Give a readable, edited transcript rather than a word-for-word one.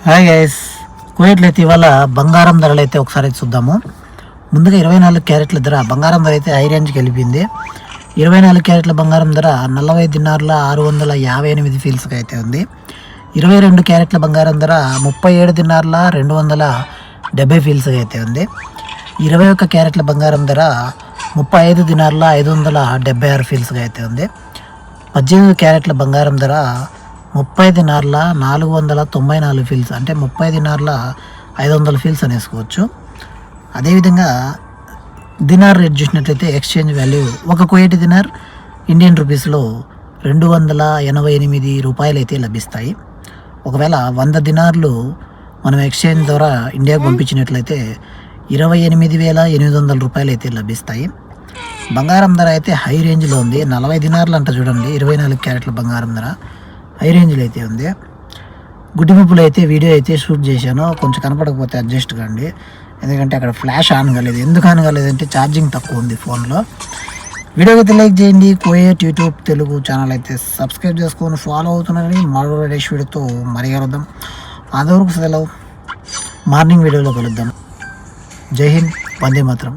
Hi guys, కువైట్లో అయితే ఇవాళ బంగారం ధరలు అయితే ఒకసారి చూద్దాము. ముందుగా 24 క్యారెట్ల ధర బంగారం ధర అయితే హై రేంజ్కి వెళ్ళిపోయింది. 24 క్యారెట్ల బంగారం ధర 40 దినార్ల 658 ఫీల్స్కి అయితే ఉంది. 22 క్యారెట్ల బంగారం ధర 37 దినార్ల 270 ఫీల్స్కి అయితే ఉంది. 21 క్యారెట్ల బంగారం ధర 35 దినార్ల 576 ఫీల్స్గా అయితే ఉంది. 18 క్యారెట్ల బంగారం ధర 30 దినార్ల 494 ఫీల్స్, అంటే 30 దినార్ల 500 ఫీల్స్ అనేసుకోవచ్చు. అదేవిధంగా దినార్ రేట్ చూసినట్లయితే ఎక్స్చేంజ్ వాల్యూ ఒక కువైట్ దినార్ ఇండియన్ రూపీస్లో 288 రూపాయలు అయితే లభిస్తాయి. ఒకవేళ 100 దినార్లు మనం ఎక్స్చేంజ్ ద్వారా ఇండియాకు పంపించినట్లయితే 28,800 రూపాయలు అయితే లభిస్తాయి. బంగారం ధర అయితే హై రేంజ్లో ఉంది. 40 దినార్లు అంట చూడండి, 24 క్యారెట్ల బంగారం ధర హై రేంజ్లో అయితే ఉంది. గుడ్డిముప్పులు అయితే వీడియో అయితే షూట్ చేశాను, కొంచెం కనపడకపోతే అడ్జస్ట్ కండి, ఎందుకంటే అక్కడ ఫ్లాష్ ఆన్ కాలేదు. ఎందుకు ఆన్ కాలేదంటే ఛార్జింగ్ తక్కువ ఉంది ఫోన్లో. వీడియోకి అయితే లైక్ చేయండి. కువైట్ యూట్యూబ్ తెలుగు ఛానల్ అయితే సబ్స్క్రైబ్ చేసుకొని ఫాలో అవుతున్నారని మరో నెక్స్ట్ వీడియోతో మరీ కలుద్దాం. అంతవరకు సెలవు, మార్నింగ్ వీడియోలో కలుద్దాం. జై హింద్, వందే మాతరం.